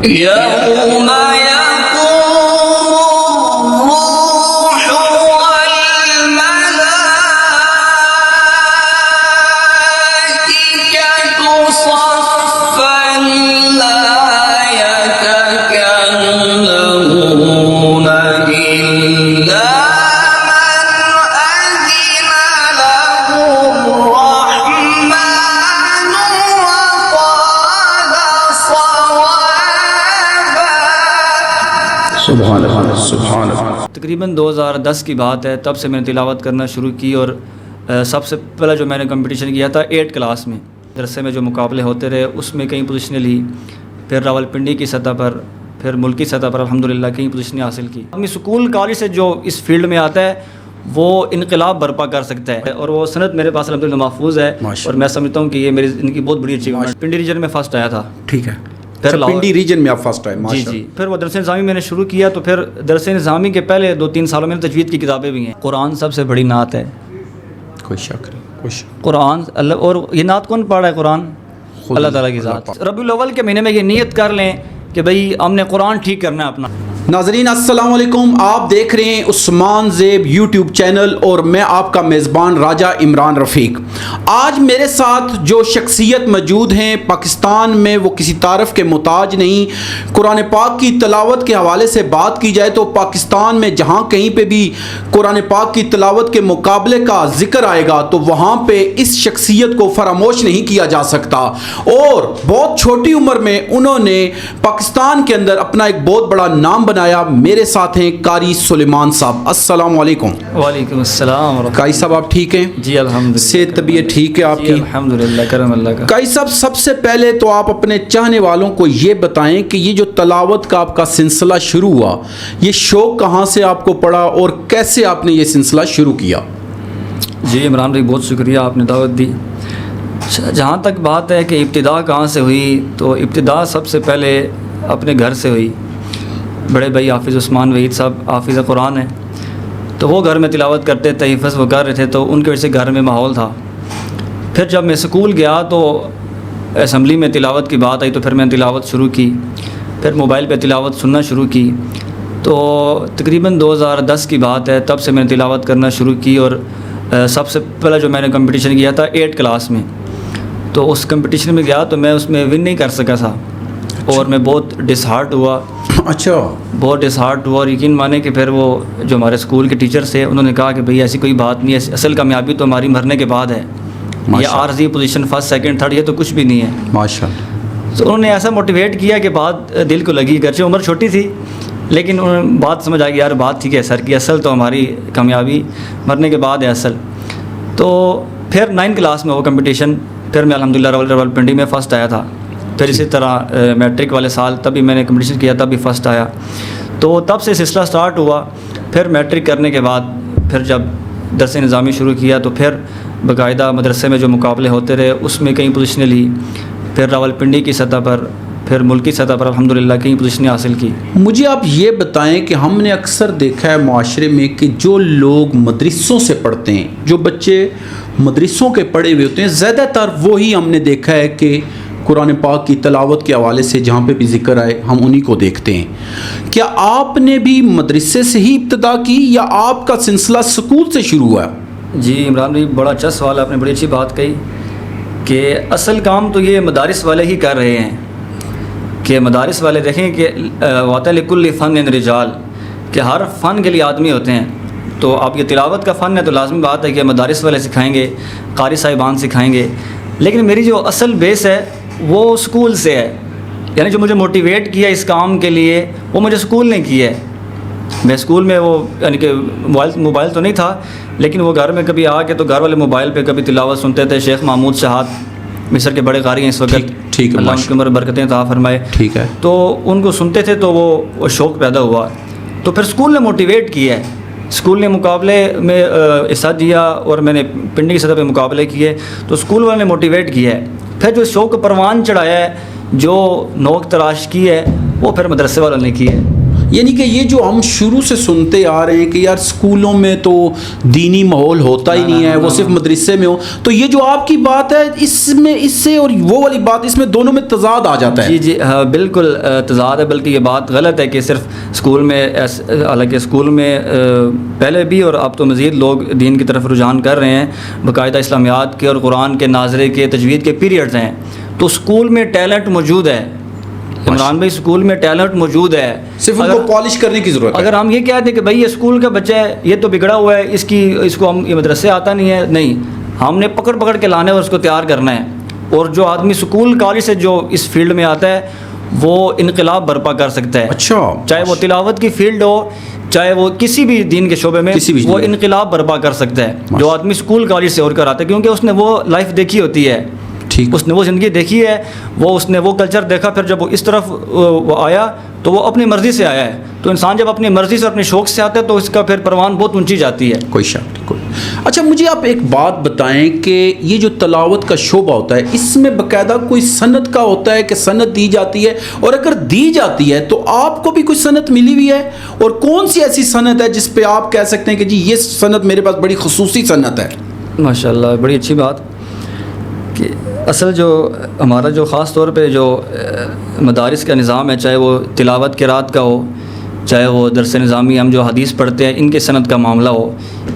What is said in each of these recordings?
يوم يقوم الروح والملائكة صفا لا يتكلمون إلا من أذن له الرحمن وقال صوابا. سبحان اللہ سبحان اللہ. تقریباً 2010 کی بات ہے، تب سے میں نے تلاوت کرنا شروع کی، اور سب سے پہلا جو میں نے کمپٹیشن کیا تھا 8 کلاس میں، درسے میں جو مقابلے ہوتے رہے اس میں کئی پوزیشنیں لی، پھر راولپنڈی کی سطح پر، پھر ملکی سطح پر الحمدللہ کئی پوزیشنیں حاصل کی. اپنی اسکول کالج سے جو اس فیلڈ میں آتا ہے وہ انقلاب برپا کر سکتا ہے، اور وہ سند میرے پاس الحمدللہ محفوظ ہے، اور میں سمجھتا ہوں کہ یہ میری زندگی کی بہت بڑی اچیومنٹ. پنڈی ریجن میں فرسٹ آیا تھا. ٹھیک ہے، پھر پنڈی ریجن میں آپ فرسٹ آئے. جی جی. پھر وہ درس نظامی میں نے شروع کیا، تو پھر درس نظامی کے پہلے 2-3 سالوں میں تجوید کی کتابیں بھی ہیں. قرآن سب سے بڑی نعت ہے، کوئی شک نہیں، کوئی شک. قرآن اللہ. اور یہ نعت کون پڑھ رہا ہے؟ قرآن، اللہ تعالیٰ کی ذات. ربیع الاول کے مہینے میں یہ نیت کر لیں کہ بھئی ہم نے قرآن ٹھیک کرنا ہے اپنا. ناظرین السلام علیکم، آپ دیکھ رہے ہیں عثمان زیب یوٹیوب چینل، اور میں آپ کا میزبان راجہ عمران رفیق. آج میرے ساتھ جو شخصیت موجود ہیں پاکستان میں، وہ کسی تعارف کے محتاج نہیں. قرآن پاک کی تلاوت کے حوالے سے بات کی جائے تو پاکستان میں جہاں کہیں پہ بھی قرآن پاک کی تلاوت کے مقابلے کا ذکر آئے گا تو وہاں پہ اس شخصیت کو فراموش نہیں کیا جا سکتا. اور بہت چھوٹی عمر میں انہوں نے پاکستان کے اندر اپنا ایک بہت بڑا نام بنایا. میرے ساتھ ہیں قاری سلیمان صاحب. السلام علیکم. وعلیکم السلام ورحمۃ. قاری صاحب آپ ٹھیک ہیں؟ جی الحمدللہ. صحت طبیعت ٹھیک ہے آپ کی؟ الحمدللہ کرم اللہ کا. قاری صاحب سب سے پہلے تو آپ اپنے چاہنے والوں کو یہ بتائیں کہ یہ جو تلاوت کا آپ کا سلسلہ شروع ہوا، یہ شوق کہاں سے آپ کو پڑا اور کیسے آپ نے یہ سلسلہ شروع کیا؟ جی عمران بھائی بہت شکریہ، آپ نے دعوت دی. جہاں تک بات ہے کہ ابتدا کہاں سے ہوئی، تو ابتدا سب سے پہلے اپنے گھر سے ہوئی. بڑے بھائی حافظ عثمان وحید صاحب حافظ قرآن ہیں، تو وہ گھر میں تلاوت کرتے تھے، حفظ وہ کر رہے تھے، تو ان کی وجہ سے گھر میں ماحول تھا. پھر جب میں اسکول گیا تو اسمبلی میں تلاوت کی بات آئی، تو پھر میں نے تلاوت شروع کی. پھر موبائل پہ تلاوت سننا شروع کی. تو تقریباً 2010 کی بات ہے، تب سے میں نے تلاوت کرنا شروع کی، اور سب سے پہلا جو میں نے کمپٹیشن کیا تھا 8 کلاس میں، تو اس کمپٹیشن میں گیا تو میں اس میں ون نہیں کر سکا تھا، اور میں بہت ڈس ہارٹ ہوا. اچھا. بہت ڈس ہارٹ ہوا، اور یقین مانے کہ پھر وہ جو ہمارے اسکول کے ٹیچرس تھے انہوں نے کہا کہ بھئی ایسی کوئی بات نہیں ہے، اصل کامیابی تو ہماری مرنے کے بعد ہے. یہ عارضی پوزیشن فرسٹ سیکنڈ تھرڈ یہ تو کچھ بھی نہیں ہے. ماشاء اللہ. تو انہوں نے ایسا موٹیویٹ کیا کہ بات دل کو لگی، گرچہ عمر چھوٹی تھی لیکن بات سمجھ آ گئی، یار بات ٹھیک ہے سر کی، اصل تو ہماری کامیابی مرنے کے بعد ہے اصل. تو پھر 9 کلاس میں وہ کمپٹیشن، پھر میں الحمدللہ راولپنڈی میں فرسٹ آیا تھا. پھر اسی طرح میٹرک والے سال تب بھی میں نے کمپٹیشن کیا، تب بھی فرسٹ آیا. تو تب سے سلسلہ سٹارٹ ہوا. پھر میٹرک کرنے کے بعد پھر جب درس نظامی شروع کیا تو پھر باقاعدہ مدرسے میں جو مقابلے ہوتے رہے اس میں کئی پوزیشنیں لی. پھر راولپنڈی کی سطح پر، پھر ملکی سطح پر الحمدللہ کئی پوزیشنیں حاصل کی. مجھے آپ یہ بتائیں کہ ہم نے اکثر دیکھا ہے معاشرے میں کہ جو لوگ مدرسوں سے پڑھتے ہیں، جو بچے مدرسوں کے پڑھے ہوئے ہوتے ہیں، زیادہ تر وہی ہم نے دیکھا ہے کہ قرآن پاک کی تلاوت کے حوالے سے جہاں پہ بھی ذکر آئے ہم انہی کو دیکھتے ہیں. کیا آپ نے بھی مدرسے سے ہی ابتدا کی یا آپ کا سلسلہ سکول سے شروع ہوا؟ جی عمران بھائی بڑا اچھا سوال، آپ نے بڑی اچھی بات کہی کہ اصل کام تو یہ مدارس والے ہی کر رہے ہیں. کہ مدارس والے دیکھیں کہ واطع لکل فن رجال، کہ ہر فن کے لیے آدمی ہوتے ہیں. تو آپ یہ تلاوت کا فن ہے تو لازمی بات ہے کہ مدارس والے سکھائیں گے، قاری صاحبان سکھائیں گے. لیکن میری جو اصل بیس ہے وہ اسکول سے ہے، یعنی جو مجھے موٹیویٹ کیا اس کام کے لیے وہ مجھے اسکول نے کیا ہے. میں اسکول میں وہ یعنی کہ موبائل تو نہیں تھا، لیکن وہ گھر میں کبھی آ کے تو گھر والے موبائل پہ کبھی تلاوت سنتے تھے. شیخ محمود شہاد مصر کے بڑے قاری ہیں اس وقت، ٹھیک ہے، اللہ ان کی عمر برکتیں عطا فرمائے. ٹھیک ہے. تو ان کو سنتے تھے تو وہ شوق پیدا ہوا. تو پھر اسکول نے موٹیویٹ کیا ہے، اسکول نے مقابلے میں حصہ دیا اور میں نے پنڈی کی سطح پہ مقابلے کیے تو اسکول والوں نے موٹیویٹ کیا ہے. پھر جو شوق پروان چڑھایا ہے، جو نوک تراش کی ہے، وہ پھر مدرسے والوں نے کی ہے. یعنی کہ یہ جو ہم شروع سے سنتے آ رہے ہیں کہ یار اسکولوں میں تو دینی ماحول ہوتا ہی نہیں ہے, وہ صرف مدرسے میں ہو, تو یہ جو آپ کی بات ہے اس میں اس سے اور وہ والی بات اس میں دونوں میں تضاد آ جاتا ہے. جی جی ہاں بالکل تضاد ہے, بلکہ یہ بات غلط ہے کہ صرف اسکول میں, حالانکہ اسکول میں پہلے بھی اور اب تو مزید لوگ دین کی طرف رجحان کر رہے ہیں, باقاعدہ اسلامیات کے اور قرآن کے ناظرے کے تجوید کے پیریڈز ہیں, تو اسکول میں ٹیلنٹ موجود ہے عمران بھائی, اسکول میں ٹیلنٹ موجود ہے, صرف ان کو پالش کرنے کی ضرورت ہے. اگر ہم یہ کہتے ہیں کہ بھائی یہ اسکول کا بچہ ہے, یہ تو بگڑا ہوا ہے, اس کو ہم یہ مدرسے آتا نہیں ہے, نہیں, ہم نے پکڑ پکڑ کے لانا ہے اور اس کو تیار کرنا ہے. اور جو آدمی اسکول کالج سے جو اس فیلڈ میں آتا ہے وہ انقلاب برپا کر سکتا ہے. اچھا, چاہے وہ تلاوت کی فیلڈ ہو, چاہے وہ کسی بھی دین کے شعبے میں, وہ انقلاب برپا کر سکتا ہے جو آدمی اسکول کالج سے اور کر آتا ہے, کیونکہ اس نے وہ لائف دیکھی ہوتی ہے, اس نے وہ زندگی دیکھی ہے, اس نے وہ کلچر دیکھا. پھر جب وہ اس طرف وہ آیا تو وہ اپنی مرضی سے آیا ہے. تو انسان جب اپنی مرضی سے اپنے شوق سے آتا ہے تو اس کا پھر پروان بہت اونچی جاتی ہے. کوئی شک نہیں. اچھا مجھے آپ ایک بات بتائیں کہ یہ جو تلاوت کا شعبہ ہوتا ہے اس میں باقاعدہ کوئی سند کا ہوتا ہے کہ سند دی جاتی ہے, اور اگر دی جاتی ہے تو آپ کو بھی کوئی سند ملی ہوئی ہے, اور کون سی ایسی سند ہے جس پہ آپ کہہ سکتے ہیں کہ جی یہ سند میرے پاس بڑی خصوصی سند ہے؟ ماشاء اللہ, بڑی اچھی بات. کہ اصل جو ہمارا جو خاص طور پہ جو مدارس کا نظام ہے, چاہے وہ تلاوت قرات کا ہو, چاہے وہ درس نظامی ہم جو حدیث پڑھتے ہیں ان کے سند کا معاملہ ہو,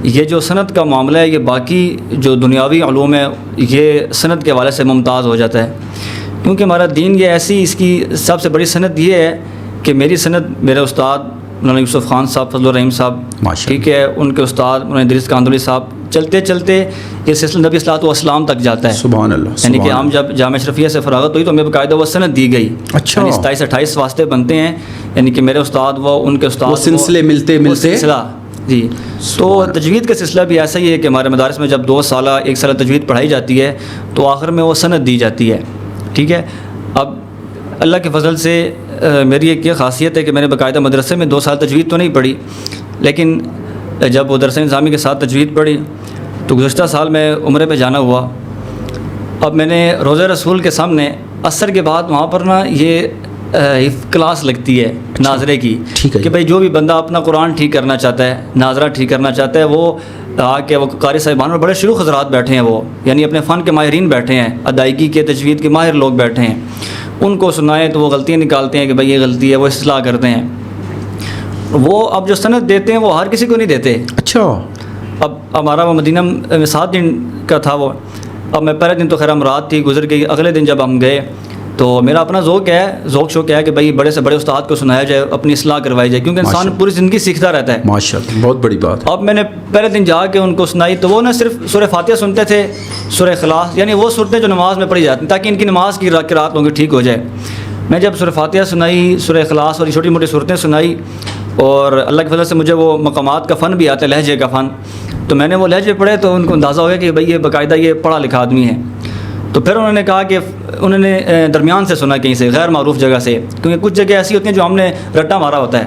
یہ جو سند کا معاملہ ہے یہ باقی جو دنیاوی علوم ہے یہ سند کے حوالے سے ممتاز ہو جاتا ہے. کیونکہ ہمارا دین یہ ایسی, اس کی سب سے بڑی سند یہ ہے کہ میری سند میرے استاد مولانا یوسف خان صاحب فضل الرحیم صاحب, ٹھیک ہے, ان کے استاد مولانا ادریس کاندولی صاحب, چلتے چلتے یہ سلسلہ نبی صلی اللہ علیہ وسلم تک جاتا ہے. سبحان اللہ. یعنی کہ ہم جب جامعہ اشرفیہ سے فراغت ہوئی تو ہمیں باقاعدہ وہ سند دی گئی. اچھا, یعنی 27-28 واسطے بنتے ہیں, یعنی کہ میرے استاد وہ, ان کے استاد, وہ سلسلے ملتے سلسلہ. جی, تو تجوید کا سلسلہ بھی ایسا ہی ہے کہ ہمارے مدارس میں جب 2 سالہ 1 سالہ تجوید پڑھائی جاتی ہے تو آخر میں وہ سند دی جاتی ہے. ٹھیک ہے, اب اللہ کے فضل سے میری ایک یہ خاصیت ہے کہ میں نے باقاعدہ مدرسے میں 2 سال تجوید تو نہیں پڑھی, لیکن جب وہ درس نظامی کے ساتھ تجوید پڑھی تو گزشتہ سال میں عمرے پہ جانا ہوا. اب میں نے روضہ رسول کے سامنے عصر کے بعد وہاں پر نا یہ کلاس لگتی ہے ناظرے کی, کہ بھائی جو بھی بندہ اپنا قرآن ٹھیک کرنا چاہتا ہے, ناظرہ ٹھیک کرنا چاہتا ہے, وہ آ کے وہ قاری صاحبان اور بڑے شیوخ حضرات بیٹھے ہیں, وہ یعنی اپنے فن کے ماہرین بیٹھے ہیں, ادائیگی کے تجوید کے ماہر لوگ بیٹھے ہیں, ان کو سنائیں تو وہ غلطیاں نکالتے ہیں کہ بھائی یہ غلطی ہے, وہ اصلاح کرتے ہیں. وہ اب جو سند دیتے ہیں وہ ہر کسی کو نہیں دیتے. اچھا, اب ہمارا وہ مدینہ میں 7 دن کا تھا وہ, اب میں پہلے دن تو خیر رات تھی گزر گئی, اگلے دن جب ہم گئے تو میرا اپنا ذوق شوق ہے کہ بھائی بڑے سے بڑے استاد کو سنایا جائے, اپنی اصلاح کروائی جائے, کیونکہ انسان پوری زندگی سیکھتا رہتا ہے. ماشاءاللہ, بہت بڑی بات. اب میں نے پہلے دن جا کے ان کو سنائی تو وہ نہ صرف سورہ فاتحہ سنتے تھے, سورہ اخلاص, یعنی وہ صورتیں جو نماز میں پڑھی جاتی ہیں تاکہ ان کی نماز کی قرات لوگوں کی ٹھیک ہو جائے. میں جب سورہ فاتحہ سنائی, سورہ اخلاص اور چھوٹی موٹی صورتیں سنائی, اور اللہ کے فضل سے مجھے وہ مقامات کا فن بھی آتا ہے, لہجے کا فن, تو میں نے وہ لہجے پڑھے تو ان کو اندازہ ہو گیا کہ بھائی یہ باقاعدہ یہ پڑھا لکھا آدمی ہے. تو پھر انہوں نے کہا کہ انہوں نے درمیان سے سنا, کہیں سے غیر معروف جگہ سے, کیونکہ کچھ جگہ ایسی ہوتی ہیں جو ہم نے رٹا مارا ہوتا ہے,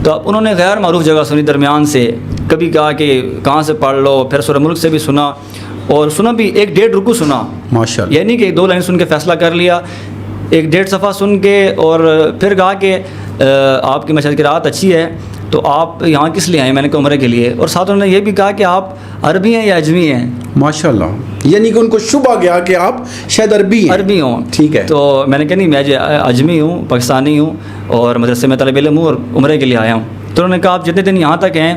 تو اب انہوں نے غیر معروف جگہ سنی درمیان سے. کبھی کہا کہ کہاں سے پڑھ لو, پھر سورہ ملک سے بھی سنا, اور سنا بھی 1-1.5 رکوع سنا ماشاءاللہ, یعنی کہ 2 لائن سن کے فیصلہ کر لیا, 1-1.5 صفحہ سن کے, اور پھر کہا کہ آپ کی مشاہد قرات اچھی ہے تو آپ یہاں کس لیے آئے؟ میں نے کہا عمرے کے لیے. اور ساتھ انہوں نے یہ بھی کہا کہ آپ عربی ہیں یا اجمی ہیں. ماشاءاللہ, یعنی کہ ان کو شبہ گیا کہ آپ شاید عربی ہوں. ٹھیک ہے, تو میں نے کہا نہیں, میں اجمی ہوں, پاکستانی ہوں, اور مدرسے میں طالب علم ہوں, اور عمرے کے لیے آیا ہوں. تو انہوں نے کہا آپ جتنے دن یہاں تک ہیں,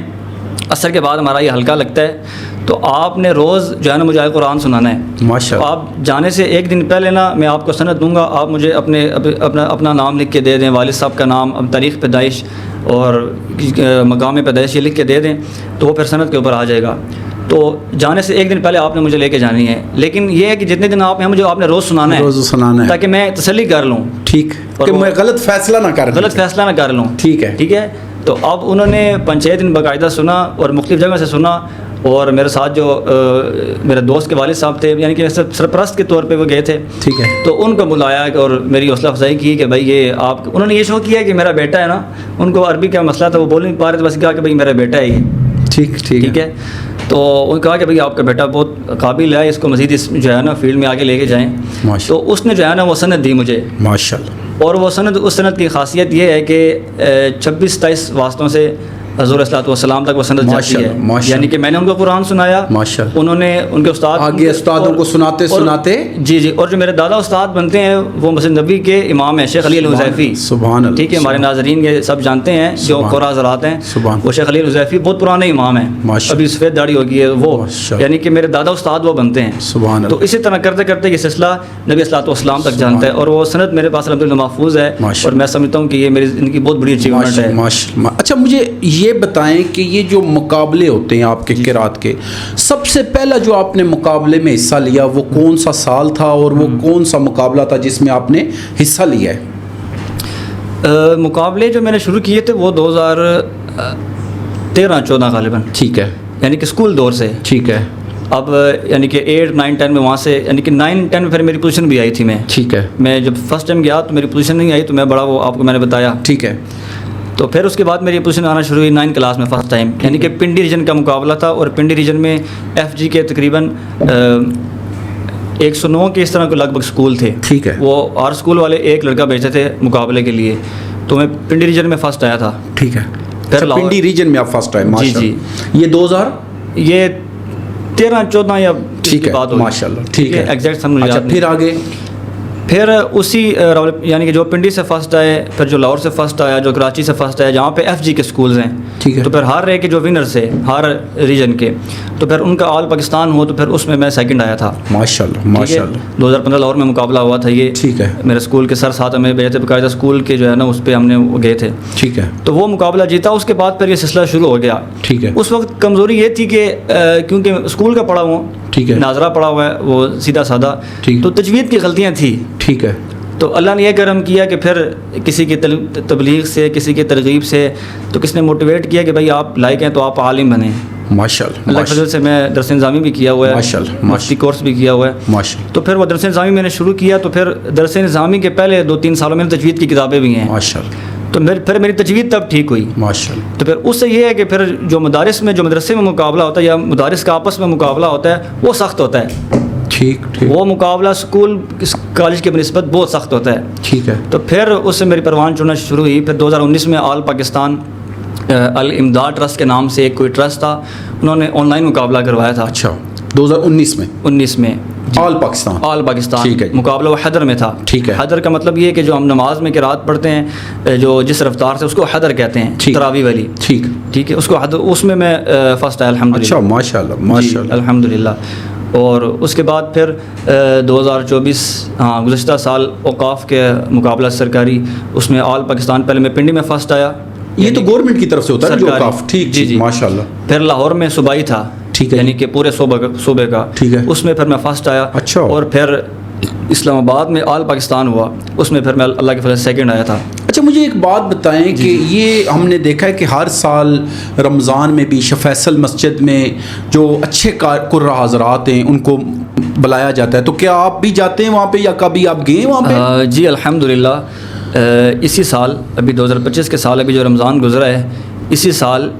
عصر کے بعد ہمارا یہ حلقہ لگتا ہے, تو آپ نے روز جو ہے نا مجھے قرآن سنانا ہے. ماشاءاللہ, آپ جانے سے 1 دن پہلے نا میں آپ کو سند دوں گا, آپ مجھے اپنا نام لکھ کے دے دیں, والد صاحب کا نام, تاریخ پیدائش اور مقام پیدائش یہ لکھ کے دے دیں, تو وہ پھر سند کے اوپر آ جائے گا. تو جانے سے 1 دن پہلے آپ نے مجھے لے کے جانی ہے, لیکن یہ ہے کہ جتنے دن آپ ہیں مجھے آپ نے روز سنانا ہے تاکہ میں تسلی کر لوں. ٹھیک, کہ میں غلط فیصلہ نہ کر لوں. ٹھیک ہے. تو اب انہوں نے 5-6 دن باقاعدہ سنا, اور مختلف جگہ سے سنا, اور میرے ساتھ جو میرے دوست کے والد صاحب تھے, یعنی کہ سرپرست کے طور پہ وہ گئے تھے. ٹھیک ہے. تو ان کو بلایا اور میری حوصلہ افزائی کی کہ بھائی یہ آپ, انہوں نے یہ شو کیا کہ میرا بیٹا ہے نا, ان کو عربی کا مسئلہ تھا, وہ بول نہیں پا رہے تھے, بس کہا کہ بھائی میرا بیٹا ہے یہ. ٹھیک ہے. تو انہوں نے کہا کہ بھائی آپ کا بیٹا بہت قابل ہے, اس کو مزید اس جو ہے نا فیلڈ میں آگے لے کے جائیں. تو اس نے جو ہے نا وہ سند دی مجھے. ماشاءاللہ. اور وہ سند، اس سند کی خاصیت یہ ہے کہ 26-27 واسطوں سے حضور صلی اللہ علیہ وسلم تک وہ سند جاتی ہے، یعنی کہ میں نے ان کو قرآن سنایا، انہوں نے ان کے استاد آگے استادوں کو سناتے سناتے جی اور جو میرے دادا استاد بنتے ہیں وہ مسجد نبوی کے امام ہیں، شیخ علی الحذیفی، سبحان اللہ، ٹھیک ہے، ہمارے ناظرین یہ سب جانتے ہیں جو قرآن حضرات ہیں، وہ شیخ علی الحذیفی بہت پرانے امام ہیں، ابھی سفید داڑھی ہوگی ہے وہ، یعنی کہ میرے دادا استاد وہ بنتے ہیں، سبحان اللہ۔ تو اسی طرح کرتے کرتے یہ سلسلہ نبی صلی اللہ علیہ وسلم تک جانتا ہے، اور وہ سند میرے پاس الحمدللہ محفوظ ہے، اور میں سمجھتا ہوں کہ یہ میری زندگی کی بہت بڑی اچیومنٹ ہے۔ اچھا مجھے یہ بتائیں کہ یہ جو مقابلے ہوتے ہیں آپ کے قرات کے، سب سے پہلا جو آپ نے مقابلے میں حصہ لیا وہ کون سا سال تھا، اور وہ کون سا مقابلہ تھا جس میں آپ نے حصہ لیا ہے؟ مقابلے جو میں نے شروع کیے تھے وہ 2013-14 غالباً، ٹھیک ہے، یعنی کہ اسکول دور سے، ٹھیک ہے، اب یعنی کہ 8, 9, 10 میں وہاں سے، یعنی کہ 9, 10 میں پھر میری پوزیشن بھی آئی تھی، میں ٹھیک ہے، میں جب فرسٹ ٹائم گیا تو میری پوزیشن نہیں آئی، تو میں بڑا وہ آپ کو میں نے بتایا، ٹھیک ہے، تو پھر اس کے بعد میری پوزیشن آنا شروع ہوئی 9 کلاس میں فرسٹ ٹائم، یعنی کہ پنڈی ریجن کا مقابلہ تھا، اور پنڈی ریجن میں FG کے تقریباً 109 کے اس طرح کے لگ بھگ اسکول تھے، ٹھیک ہے، وہ ہر اسکول والے ایک لڑکا بھیجتے تھے مقابلے کے لیے، تو میں پنڈی ریجن میں فرسٹ آیا تھا، ٹھیک ہے، پھر پنڈی ریجن میں آپ فرسٹ آئے، ماشاء اللہ، یہ 2000 یہ 13-14 یا ٹھیک ہے، بات ہوگی، ماشاء اللہ، ٹھیک ہے، ایگزیکٹ سمجھ اچھا پھر آگے؟ پھر اسی یعنی کہ جو پنڈی سے فرسٹ آئے، پھر جو لاہور سے فرسٹ آیا، جو کراچی سے فرسٹ آیا، جہاں پہ FG کے سکولز ہیں، ٹھیک ہے، تو پھر ہر ایک کے جو ونرز ہیں ہر ریجن کے، تو پھر ان کا آل پاکستان ہو، تو پھر اس میں سیکنڈ آیا تھا، ماشاء اللہ، ماشاء اللہ، 2015 لاہور میں مقابلہ ہوا تھا یہ، ٹھیک ہے، میرے اسکول کے سر ساتھ ہمیں بھیجے تھے، باقاعدہ اسکول کے جو ہے نا اس پہ ہم نے گئے تھے، ٹھیک ہے، تو وہ مقابلہ جیتا، اس کے بعد پھر یہ سلسلہ شروع ہو گیا، ٹھیک ہے، اس وقت کمزوری یہ تھی کہ کیونکہ اسکول کا پڑھا ہوں، ٹھیک ہے، ناظرہ پڑھا ہوا ہے وہ سیدھا سادہ، تو تجوید کی غلطیاں تھیں، ٹھیک ہے، تو اللہ نے یہ کرم کیا کہ پھر کسی کی تبلیغ سے، کسی کی ترغیب سے، تو کس نے موٹیویٹ کیا کہ بھائی آپ لائق ہیں تو آپ عالم بنیں، ماشاء اللہ، اللہ کے فضل سے میں درس نظامی بھی کیا ہوا ہے، ماشاء اللہ، مفتی کورس بھی کیا ہوا ہے، ماشاء اللہ، تو پھر وہ درس نظامی میں نے شروع کیا، تو پھر درس نظامی کے پہلے 2-3 سالوں میں تجوید کی کتابیں بھی ہیں، ماشاء اللہ، تو پھر میری تجوید تب ٹھیک ہوئی، ماشاء اللہ، تو پھر اس سے یہ ہے کہ پھر جو مدارس میں، جو مدرسے میں مقابلہ ہوتا ہے یا مدارس کا آپس میں مقابلہ ہوتا ہے وہ سخت ہوتا ہے، ٹھیک، وہ مقابلہ اسکول کالج کے بنسبت بہت سخت ہوتا ہے، ٹھیک ہے، تو پھر اس سے میری پروان چڑھنا شروع ہوئی، پھر 2019 میں آل پاکستان الامداد ٹرسٹ کے نام سے ایک کوئی ٹرسٹ تھا، انہوں نے آن لائن مقابلہ کروایا تھا، اچھا 2019 میں آل پاکستان، ٹھیک ہے، مقابلہ وہ حیدر میں تھا، ٹھیک ہے، حیدر کا مطلب یہ ہے کہ جو ہم نماز میں قرات پڑھتے ہیں جو جس رفتار سے، اس کو حیدر کہتے ہیں، تراویح والی، ٹھیک ہے، اس کو حیدر، اس میں فرسٹ آیا الحمدللہ، اچھا ماشاء اللہ، ماشاء اللہ، الحمدللہ، اور اس کے بعد پھر 2024 گزشتہ سال اوقاف کے مقابلہ سرکاری، اس میں آل پاکستان، پہلے میں پنڈی میں فرسٹ آیا، یہ تو گورنمنٹ کی طرف سے ہوتا ہے جو اوقاف، ٹھیک، جی ماشاء اللہ، پھر لاہور میں صوبائی تھا، ٹھیک ہے، یعنی کہ پورے صوبے کا، ٹھیک ہے، اس میں پھر میں فرسٹ آیا، اچھا، اور پھر اسلام آباد میں آل پاکستان ہوا، اس میں پھر میں اللہ کے فضل سے سیکنڈ آیا تھا۔ اچھا مجھے ایک بات بتائیں کہ یہ ہم نے دیکھا ہے کہ ہر سال رمضان میں بھی شیخ فیصل مسجد میں جو اچھے قرہ حضرات ہیں ان کو بلایا جاتا ہے، تو کیا آپ بھی جاتے ہیں وہاں پہ یا کبھی آپ گئے وہاں پہ؟ جی الحمدللہ، اسی سال ابھی 2025 کے سال ابھی جو رمضان گزرا ہے، اسی سال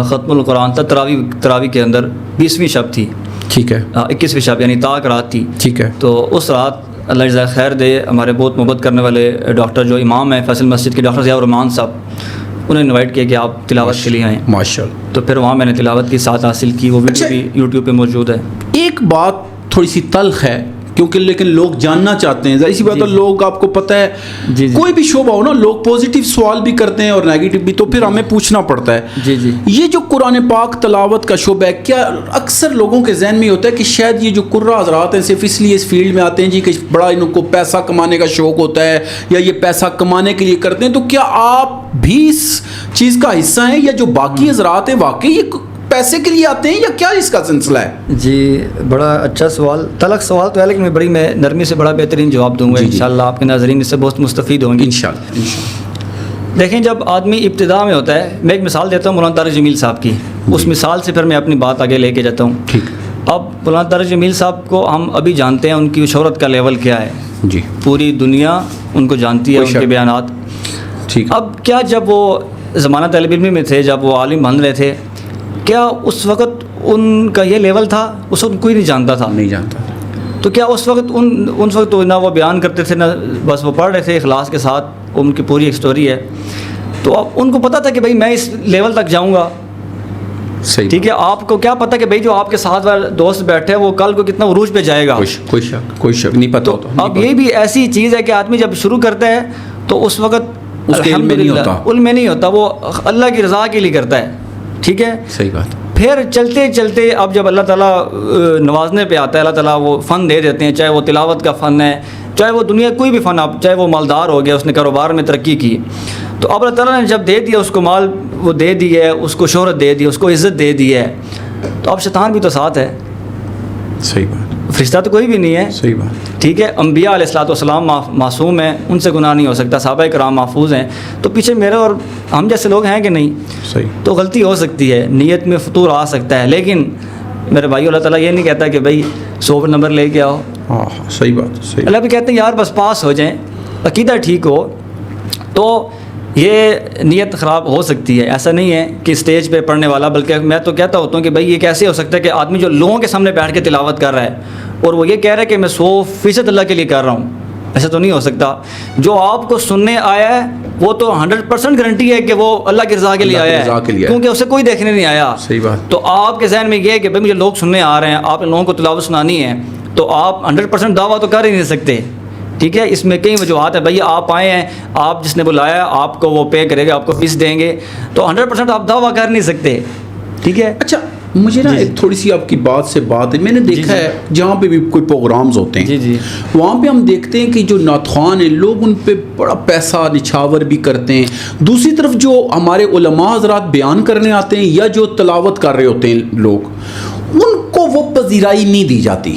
ختم القرآن تھا، تراویح کے اندر 20ویں شب تھی، ٹھیک ہے، 21ویں شب یعنی طاق رات تھی، ٹھیک ہے، تو اس رات اللہ جزائے خیر دے، ہمارے بہت محبت کرنے والے ڈاکٹر جو امام ہیں فیصل مسجد کے، ڈاکٹر ضیاء الرحمان صاحب، انہوں نے انوائٹ کیا کہ آپ تلاوت کے لیے آئیں، ماشاء اللہ، تو پھر وہاں میں نے تلاوت کی ساتھ حاصل کی، وہ ویڈیو بھی یوٹیوب پہ موجود ہے۔ ایک بات تھوڑی سی تلخ ہے کیونکہ لیکن لوگ جاننا چاہتے ہیں، ظاہر سی بات ہے، لوگ آپ کو پتہ ہے کوئی بھی شعبہ ہو نا، لوگ پازیٹیو سوال بھی کرتے ہیں اور نیگیٹو بھی، تو پھر ہمیں پوچھنا پڑتا ہے، یہ جو قرآن پاک تلاوت کا شعبہ ہے، کیا اکثر لوگوں کے ذہن میں ہوتا ہے کہ شاید یہ جو قرہ حضرات ہیں صرف اس لیے اس فیلڈ میں آتے ہیں جی کہ بڑا ان کو پیسہ کمانے کا شوق ہوتا ہے یا یہ پیسہ کمانے کے لیے کرتے ہیں، تو کیا آپ بھی اس چیز کا حصہ ہیں یا جو باقی حضرات ہیں واقعی یہ پیسے کے لیے آتے ہیں یا کیا اس کا سلسلہ ہے؟ جی بڑا اچھا سوال، تلخ سوال تو ہے، لیکن میں نرمی سے بڑا بہترین جواب دوں گا، انشاءاللہ آپ کے ناظرین اس سے بہت مستفید ہوں گے انشاءاللہ۔ دیکھیں جب آدمی ابتدا میں ہوتا ہے، میں ایک مثال دیتا ہوں مولانا طارق جمیل صاحب کی، اس مثال سے پھر میں اپنی بات آگے لے کے جاتا ہوں۔ ٹھیک، اب مولانا طارق جمیل صاحب کو ہم ابھی جانتے ہیں، ان کی شہرت کا لیول کیا ہے، جی پوری دنیا ان کو جانتی ہے، ان کے بیانات، ٹھیک۔ اب کیا جب وہ زمانہ طالب علم میں تھے، جب وہ عالم بن رہے تھے، کیا اس وقت ان کا یہ لیول تھا؟ اس وقت کوئی نہیں جانتا تھا، تو کیا اس وقت اس وقت تو نہ وہ بیان کرتے تھے، نہ بس وہ پڑھ رہے تھے اخلاص کے ساتھ، ان کی پوری ایک سٹوری ہے. تو اب ان کو پتہ تھا کہ بھائی میں اس لیول تک جاؤں گا. صحیح. ٹھیک ہے، آپ کو کیا پتہ کہ بھائی جو آپ کے ساتھ والے دوست بیٹھے ہیں وہ کل کو کتنا عروج پہ جائے گا. کوئی شک نہیں پتہ تو ہوتا. اب یہ بھی ایسی چیز ہے کہ آدمی جب شروع کرتا ہے تو اس وقت اس کے علم میں نہیں ہوتا، وہ اللہ کی رضا کے لیے کرتا ہے. ٹھیک ہے، صحیح بات. پھر چلتے چلتے اب جب اللہ تعالیٰ نوازنے پہ آتا ہے، اللہ تعالیٰ وہ فن دے دیتے ہیں، چاہے وہ تلاوت کا فن ہے، چاہے وہ دنیا کوئی بھی فن، آپ چاہے وہ مالدار ہو گیا، اس نے کاروبار میں ترقی کی، تو اب اللہ تعالیٰ نے جب دے دیا اس کو مال، وہ دے دی ہے، اس کو شہرت دے دی، اس کو عزت دے دی ہے، تو اب شیطان بھی تو ساتھ ہے. صحیح بات. فرشتہ تو کوئی بھی نہیں ہے. صحیح بات. ٹھیک ہے، انبیاء علیہ الصلوۃ والسلام معصوم ہیں، ان سے گناہ نہیں ہو سکتا، صحابہ کرام محفوظ ہیں، تو پیچھے میرے اور ہم جیسے لوگ ہیں کہ نہیں. صحیح. تو غلطی ہو سکتی ہے، نیت میں فطور آ سکتا ہے، لیکن میرے بھائی اللہ تعالیٰ یہ نہیں کہتا کہ بھائی 100 نمبر لے کے آؤ. ہاں صحیح بات. صحیح. اللہ بھی کہتے ہیں یار بس پاس ہو جائیں، عقیدہ ٹھیک ہو. تو یہ نیت خراب ہو سکتی ہے. ایسا نہیں ہے کہ اسٹیج پہ پڑھنے والا، بلکہ میں تو کہتا ہوتا ہوں کہ بھائی یہ کیسے ہو سکتا ہے کہ آدمی جو لوگوں کے سامنے بیٹھ کے تلاوت کر رہا ہے اور وہ یہ کہہ رہا ہے کہ میں 100% اللہ کے لیے کر رہا ہوں. ایسا تو نہیں ہو سکتا. جو آپ کو سننے آیا ہے وہ تو 100% گارنٹی ہے کہ وہ اللہ کی رضا کے لیے آیا ہے، کیونکہ اسے کوئی دیکھنے نہیں آیا. صحیح بات. تو آپ کے ذہن میں یہ ہے کہ بھائی مجھے لوگ سننے آ رہے ہیں، آپ لوگوں کو تلاوت سنانی ہے، تو آپ 100% دعویٰ تو کر ہی نہیں سکتے. ٹھیک ہے، اس میں کئی وجوہات ہیں. بھائی آپ آئے ہیں، آپ جس نے بلایا آپ کو وہ پے کرے گا، آپ کو فیس دیں گے، تو 100% آپ دعویٰ کر نہیں سکتے. ٹھیک ہے. اچھا مجھے نا ایک تھوڑی سی آپ کی بات سے بات ہے، میں نے دیکھا ہے جہاں پہ بھی کوئی پروگرامز ہوتے ہیں وہاں پہ ہم دیکھتے ہیں کہ جو نعت خوان ہیں لوگ ان پہ بڑا پیسہ نچھاور بھی کرتے ہیں. دوسری طرف جو ہمارے علماء حضرات بیان کرنے آتے ہیں یا جو تلاوت کر رہے ہوتے ہیں لوگ، ان کو وہ پذیرائی نہیں دی جاتی.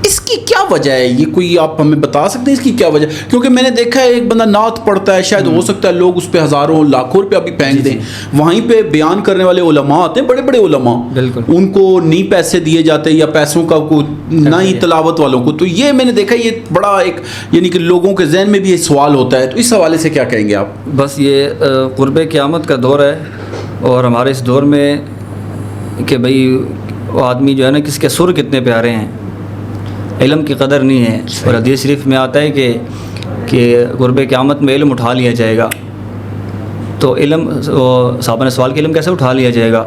اس کی کیا وجہ ہے؟ یہ کوئی آپ ہمیں بتا سکتے ہیں اس کی کیا وجہ؟ کیونکہ میں نے دیکھا ہے ایک بندہ نعت پڑھتا ہے، شاید ہو سکتا ہے لوگ اس پہ ہزاروں لاکھوں روپیہ بھی پھینک دیں، وہیں پہ بیان کرنے والے علماء آتے ہیں، بڑے بڑے علماء، ان کو نہیں پیسے دیے جاتے یا پیسوں کا نہ ہی تلاوت والوں کو. تو یہ میں نے دیکھا یہ بڑا ایک یعنی کہ لوگوں کے ذہن میں بھی یہ سوال ہوتا ہے. تو اس حوالے سے کیا کہیں گے آپ؟ بس یہ قرب قیامت کا دور ہے، اور ہمارے اس دور میں کہ بھئی وہ آدمی جو ہے نا کس کے سر کتنے پیارے ہیں، علم کی قدر نہیں ہے. اور حدیث شریف میں آتا ہے کہ قرب قیامت میں علم اٹھا لیا جائے گا. تو علم، صحابہ نے سوال کہ علم کیسے اٹھا لیا جائے گا؟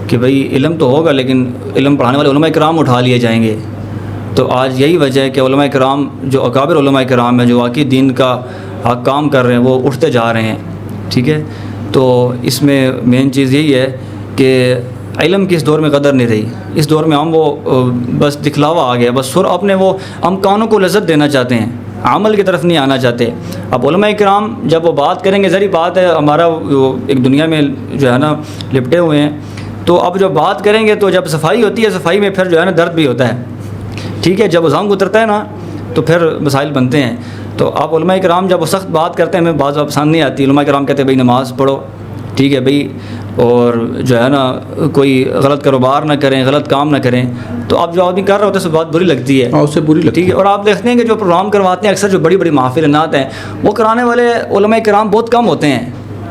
کہ بھئی علم تو ہوگا لیکن علم پڑھانے والے علماء کرام اٹھا لیے جائیں گے. تو آج یہی وجہ ہے کہ علماء کرام جو اکابر علماء کرام ہیں، جو واقعی دین کا کام کر رہے ہیں، وہ اٹھتے جا رہے ہیں. ٹھیک ہے. تو اس میں مین چیز یہی ہے کہ علم کی اس دور میں قدر نہیں رہی. اس دور میں ہم وہ بس دکھلاوا آ گیا، بس سر اپنے وہ ہم کانوں کو لذت دینا چاہتے ہیں، عمل کی طرف نہیں آنا چاہتے. اب علماء کرام جب وہ بات کریں گے، ظاہری بات ہے ہمارا ایک دنیا میں جو ہے نا لپٹے ہوئے ہیں، تو اب جب بات کریں گے تو جب صفائی ہوتی ہے، صفائی میں پھر جو ہے نا درد بھی ہوتا ہے. ٹھیک ہے. جب زنگ اترتا ہے نا تو پھر مسائل بنتے ہیں. تو آپ علماء کرام جب وہ سخت بات کرتے ہیں، ہمیں بعض پسند نہیں آتی. علماء کرام کہتے ہیں بھائی نماز پڑھو، ٹھیک ہے بھائی، اور جو ہے نا کوئی غلط کاروبار نہ کریں، غلط کام نہ کریں. تو آپ جو آدمی کر رہے ہوتے ہیں اس سے بات بری لگتی ہے، اس سے بری لگتی ہے. ٹھیک ہے. اور آپ دیکھتے ہیں کہ جو پروگرام کرواتے ہیں اکثر جو بڑی بڑی محافل نعت ہیں، وہ کرانے والے علماء کرام بہت کم ہوتے ہیں،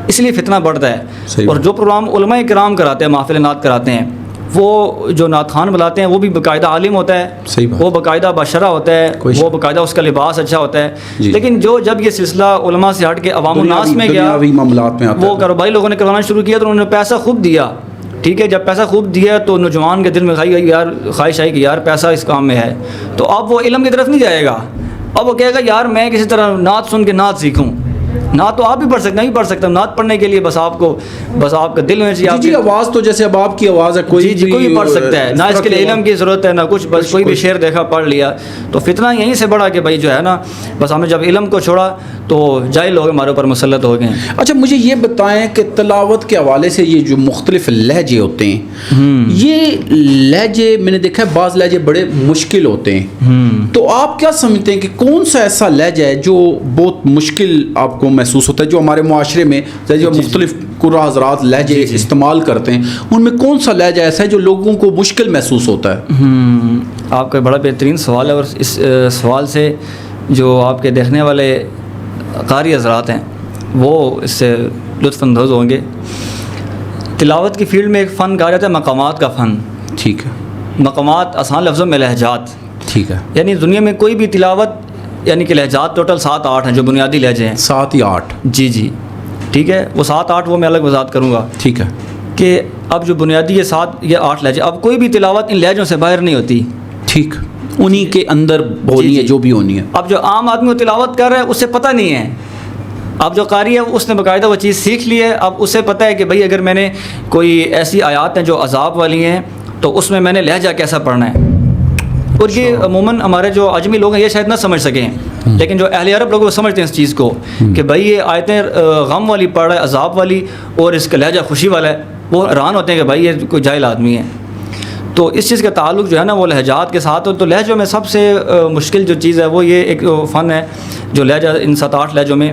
اس لیے فتنہ بڑھتا ہے. اور جو پروگرام علماء کرام کراتے ہیں، محافل نعت کراتے ہیں، وہ جو نعت خوان بلاتے ہیں وہ بھی باقاعدہ عالم ہوتا ہے، وہ باقاعدہ باشرہ ہوتا ہے، وہ باقاعدہ اس کا لباس اچھا ہوتا ہے. لیکن جب یہ سلسلہ علماء سے ہٹ کے عوام الناس میں گیا، وہ کاروباری لوگوں نے کروانا شروع کیا، تو انہوں نے پیسہ خوب دیا. ٹھیک ہے. جب پیسہ خوب دیا تو نوجوان کے دل میں خواہش آئی کہ یار پیسہ اس کام میں ہے، تو اب وہ علم کی طرف نہیں جائے گا. اب وہ کہے گا یار میں کسی طرح نعت سن کے نعت سیکھوں. نعت تو آپ بھی پڑھ سکتے ہیں، نہیں پڑھ سکتا. نعت پڑھنے کے لیے بس آپ کا دل میں چاہیے. جی آواز تو جیسے اب آپ کی آواز ہے، کوئی بھی پڑھ سکتا ہے، نہ اس کے لیے علم کی ضرورت ہے نہ کچھ، بس کوئی بھی شعر دیکھا پڑھ لیا. تو فتنہ یہیں سے بڑھا کہ بھائی جو ہے نا بس ہمیں جب علم کو چھوڑا تو جاہل لوگ ہمارے اوپر مسلط ہو گئے ہیں. اچھا مجھے یہ بتائیں کہ تلاوت کے حوالے سے یہ جو مختلف لہجے ہوتے ہیں، یہ لہجے میں نے دیکھا ہے بعض لہجے بڑے مشکل ہوتے ہیں. تو آپ کیا سمجھتے ہیں کہ کون سا ایسا لہجہ ہے جو بہت مشکل آپ کو محسوس ہوتا ہے، جو ہمارے معاشرے میں جو مختلف قرآ حضرات لہجے استعمال کرتے ہیں، ان میں کون سا لہجہ ایسا ہے جو لوگوں کو مشکل محسوس ہوتا ہے؟ آپ کا بڑا بہترین سوال ہے، اور اس سوال سے جو آپ کے دیکھنے والے قاری حضرات ہیں وہ اس سے لطف اندوز ہوں گے. تلاوت کی فیلڈ میں ایک فن کہا جاتا ہے مقامات کا فن. ٹھیک ہے. مقامات آسان لفظوں میں لہجات. ٹھیک ہے. یعنی دنیا میں کوئی بھی تلاوت یعنی کہ لہجات ٹوٹل 7-8 ہیں جو بنیادی لہجے ہیں. 7 یا 8. جی جی ٹھیک ہے. وہ 7-8 وہ میں الگ وضاحت کروں گا. ٹھیک ہے. کہ اب جو بنیادی یہ 7 یا 8 لہجے، اب کوئی بھی تلاوت ان لہجوں سے باہر نہیں ہوتی. ٹھیک. انہی کے اندر ہونی ہے جو بھی ہونی ہے. اب جو عام آدمی وہ تلاوت کر رہا ہے اسے پتہ نہیں ہے. اب جو قاری ہے اس نے باقاعدہ وہ چیز سیکھ لی ہے. اب اسے پتہ ہے کہ بھئی اگر میں نے کوئی ایسی آیات ہیں جو عذاب والی ہیں تو اس میں نے لہجہ کیسا پڑھنا ہے. اور یہ عموماً ہمارے جو اجمی لوگ ہیں یہ شاید نہ سمجھ سکیں، لیکن جو اہل عرب لوگ وہ سمجھتے ہیں اس چیز کو کہ بھئی یہ آیتیں غم والی پڑھ رہا ہے، عذاب والی، اور اس کا لہجہ خوشی والا ہے. وہ حیران ہوتے ہیں کہ بھئی یہ کوئی جاہل آدمی ہے. تو اس چیز کا تعلق جو ہے نا وہ لہجات کے ساتھ. تو لہجوں میں سب سے مشکل جو چیز ہے وہ یہ ایک فن ہے جو لہجہ ان 7-8 لہجوں میں،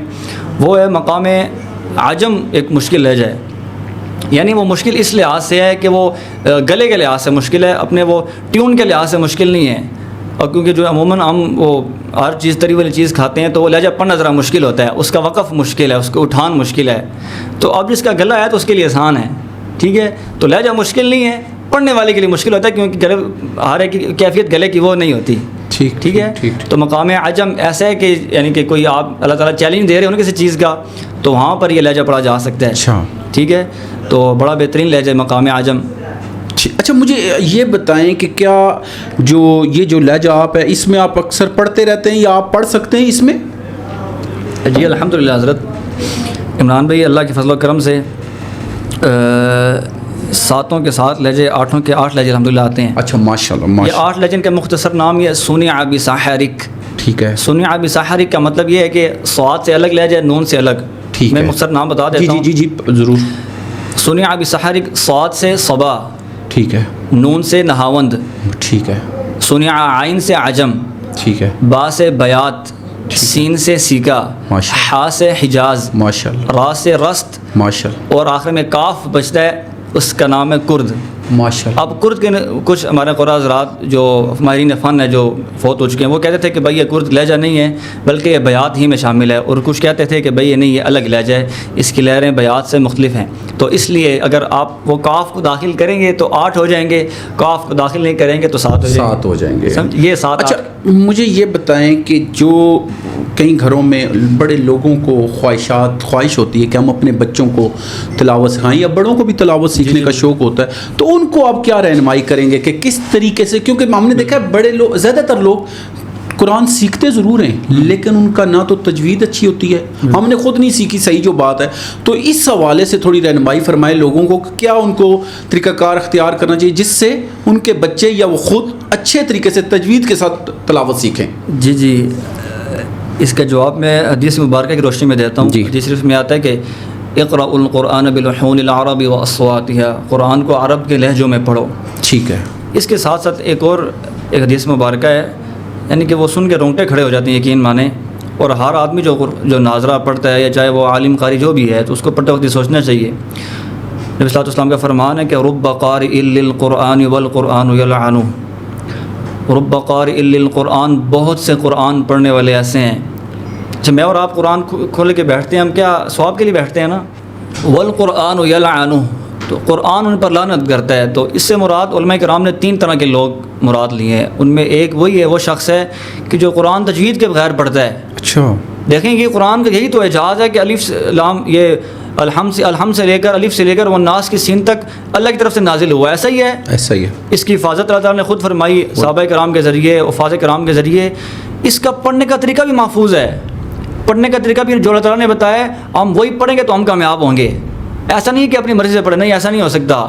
وہ ہے مقام عجم. ایک مشکل لہجہ ہے، یعنی وہ مشکل اس لحاظ سے ہے کہ وہ گلے کے لحاظ سے مشکل ہے، اپنے وہ ٹیون کے لحاظ سے مشکل نہیں ہے. اور کیونکہ جو عموماً ہم وہ ہر چیز تری والی چیز کھاتے ہیں تو وہ لہجہ پڑھنا ذرا مشکل ہوتا ہے، اس کا وقف مشکل ہے، اس کا اٹھان مشکل ہے. تو اب جس کا گلا ہے تو اس کے لیے آسان ہے. ٹھیک ہے. تو لہجہ مشکل نہیں ہے، پڑھنے والے کے لیے مشکل ہوتا ہے کیونکہ گلے ہر ایک کی کیفیت گلے کی وہ نہیں ہوتی. ٹھیک ہے. تو مقام عجم ایسا ہے کہ یعنی کہ کوئی آپ اللہ تعالیٰ چیلنج دے رہے ہیں کسی چیز کا تو وہاں پر یہ لہجہ پڑھا جا سکتا ہے. اچھا. ٹھیک ہے. تو بڑا بہترین لہجہ مقام عجم. اچھا مجھے یہ بتائیں کہ کیا یہ جو لہجہ آپ ہے اس میں آپ اکثر پڑھتے رہتے ہیں یا آپ پڑھ سکتے ہیں اس میں؟ جی الحمدللہ حضرت عمران بھائی اللہ کے فضل و کرم سے 7 کے 7 لہجے، 8 کے 8 لہجے الحمدللہ آتے ہیں. اچھا ماشاءاللہ. یہ 8 لہجن کا مختصر نام یہ سنع بسحرک. ٹھیک ہے. سنع بسحرک کا مطلب یہ ہے کہ صاد سے الگ لہجہ، نون سے الگ. ٹھیک ہے. میں مختصر نام بتا دیتا ہوں. جی ضرور. سنع بسحرک، صاد سے صبا، ٹھیک ہے، نون سے نہاوند، ٹھیک ہے، سنع عین سے عجم، ٹھیک ہے، با سے بیات، سین سے سیکا، ہا سے حجاز، ماشاءاللہ، را سے رست، ماشاءاللہ، اور آخر میں کاف بچتا ہے اس کا نام ہے کرد. ماشاءاللہ. اب کرد کے کچھ ہمارے قرآن حضرات جو ماہرین فن ہے جو فوت ہو چکے ہیں وہ کہتے تھے کہ بھائی یہ کرد لہجہ نہیں ہے بلکہ یہ بیات ہی میں شامل ہے، اور کچھ کہتے تھے کہ بھائی یہ نہیں، یہ الگ لہجہ ہے، اس کی لہریں بیات سے مختلف ہیں. تو اس لیے اگر آپ وہ کاف کو داخل کریں گے تو 8 ہو جائیں گے، کاف کو داخل نہیں کریں گے تو 7 ہو جائیں گے. یہ 7. اچھا مجھے یہ بتائیں کہ جو کئی گھروں میں بڑے لوگوں کو خواہش ہوتی ہے کہ ہم اپنے بچوں کو تلاوت سکھائیں یا بڑوں کو بھی تلاوت سیکھنے کا شوق ہوتا ہے، تو ان کو آپ کیا رہنمائی کریں گے کہ کس طریقے سے، کیونکہ ہم نے دیکھا ہے بڑے لوگ، زیادہ تر لوگ قرآن سیکھتے ضرور ہیں لیکن ان کا نہ تو تجوید اچھی ہوتی ہے، ہم نے خود نہیں سیکھی، صحیح جو بات ہے. تو اس حوالے سے تھوڑی رہنمائی فرمائے لوگوں کو کہ کیا ان کو طریقہ کار اختیار کرنا چاہیے جس سے ان کے بچے یا وہ خود اچھے طریقے سے تجوید کے ساتھ تلاوت سیکھیں. جی اس کا جواب میں حدیث مبارکہ کی روشنی میں دیتا ہوں. حدیث شریف میں آتا ہے کہ اقرأ القرآن بلحون العرب واصواتها، قرآن کو عرب کے لہجوں میں پڑھو. ٹھیک ہے. اس کے ساتھ ساتھ ایک حدیث مبارکہ ہے، یعنی کہ وہ سن کے رونگٹے کھڑے ہو جاتے ہیں، یقین مانیں. اور ہر آدمی جو ناظرہ پڑھتا ہے یا چاہے وہ عالم قاری جو بھی ہے تو اس کو پڑھتے وقت یہ سوچنا چاہیے. نبی صلی اللہ علیہ وسلم کا فرمان ہے کہ رب قارئ للقرآن والقرآن یلعنہ. رب قارئ للقرآن، بہت سے قرآن پڑھنے والے ایسے ہیں. اچھا میں اور آپ قرآن کھول کے بیٹھتے ہیں، ہم کیا ثواب کے لیے بیٹھتے ہیں نا؟ والقرآن یلعنہ، تو قرآن ان پر لعنت کرتا ہے. تو اس سے مراد علماء کرام نے 3 طرح کے لوگ مراد لیے ہیں. ان میں ایک وہی ہے، وہ شخص ہے کہ جو قرآن تجوید کے بغیر پڑھتا ہے. اچھا دیکھیں کہ قرآن کا یہی تو اعجاز ہے کہ الف لام، یہ الحم سے لے کر الف سے لے کر والناس کی سین تک اللہ کی طرف سے نازل ہوا. ایسا ہی ہے، ایسا ہی ہے. اس کی حفاظت اللہ تعالیٰ نے خود فرمائی صحابہ کرام کے ذریعے، حفاظ کرام کے ذریعے. اس کا پڑھنے کا طریقہ بھی محفوظ ہے، پڑھنے کا طریقہ بھی جو اللہ تعالیٰ نے بتایا ہے ہم وہی پڑھیں گے تو ہم کامیاب ہوں گے. ایسا نہیں کہ اپنی مرضی سے پڑھیں، نہیں ایسا نہیں ہو سکتا.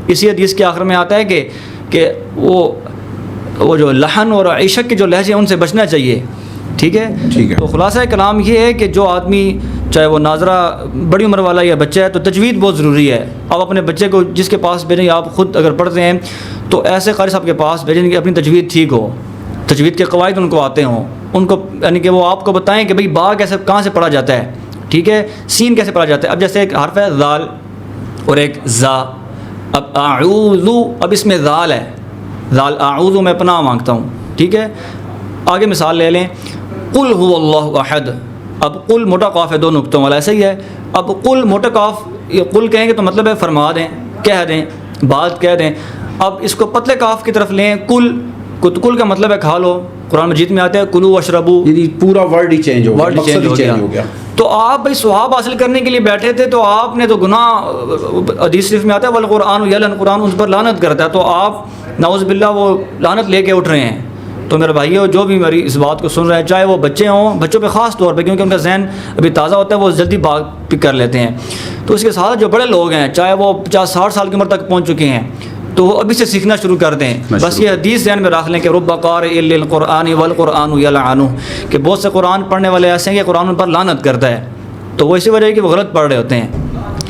اسی حدیث کے آخر میں آتا ہے کہ وہ جو لحن اور عشق کے جو لہجے ان سے بچنا چاہیے. ٹھیک ہے. تو خلاصہ کلام یہ ہے کہ جو آدمی چاہے وہ ناظرہ بڑی عمر والا یا بچہ ہے تو تجوید بہت ضروری ہے. اب اپنے بچے کو جس کے پاس بھیجیں، آپ خود اگر پڑھتے ہیں تو ایسے قاری صاحب کے پاس بھیجیں کہ اپنی تجوید ٹھیک ہو، تجوید کے قواعد ان کو آتے ہوں، ان کو یعنی کہ وہ آپ کو بتائیں کہ بھئی با کیسے کہاں سے پڑھا جاتا ہے. ٹھیک ہے. سین کیسے پڑھا جاتا ہے. اب جیسے ایک حرف ہے ذال اور ایک زا. اب اعوذ، اب اس میں ذال ہے، ذال اعوذ میں پناہ مانگتا ہوں. ٹھیک ہے. آگے مثال لے لیں، قل هو اللہ احد. اب قل موٹا قاف ہے 2 نقطوں والا، ایسا ہی ہے. اب قل موٹا قاف، یہ قل کہیں گے تو مطلب ہے فرما دیں، کہہ دیں، بات کہہ دیں. اب اس کو پتلے قاف کی طرف لیں، کل کل کا مطلب ہے کھا لو، قرآن مجید میں آتا ہے کلو واشربو، یعنی پورا ورڈ ہی چینج ہو گیا، ورڈ مقصد چینج ہی ہو چینج ہو گیا. تو آپ بھائی ثواب حاصل کرنے کے لیے بیٹھے تھے، تو آپ نے تو گناہ، حدیث شریف میں آتا ہے والقرآن یلعن، قرآن اس پر لعنت کرتا ہے، تو آپ نعوذ باللہ وہ لعنت لے کے اٹھ رہے ہیں. تو میرے بھائیو جو بھی میری اس بات کو سن رہے ہیں، چاہے وہ بچے ہوں، بچوں پہ خاص طور پہ کیونکہ ان کا ذہن ابھی تازہ ہوتا ہے، وہ جلدی بات پک کر لیتے ہیں. تو اس کے ساتھ جو بڑے لوگ ہیں، چاہے وہ 50-60 سال کی عمر تک پہنچ چکے ہیں، تو وہ ابھی سے سیکھنا شروع کر دیں. بس یہ حدیث ذہن میں رکھ لیں کہ رب قارئ للقرآن والقرآن یلعنہ، کہ بہت سے قرآن پڑھنے والے ایسے ہیں کہ قرآن ان پر لعنت کرتا ہے. تو وہ اسی وجہ ہے کہ وہ غلط پڑھ رہے ہوتے ہیں،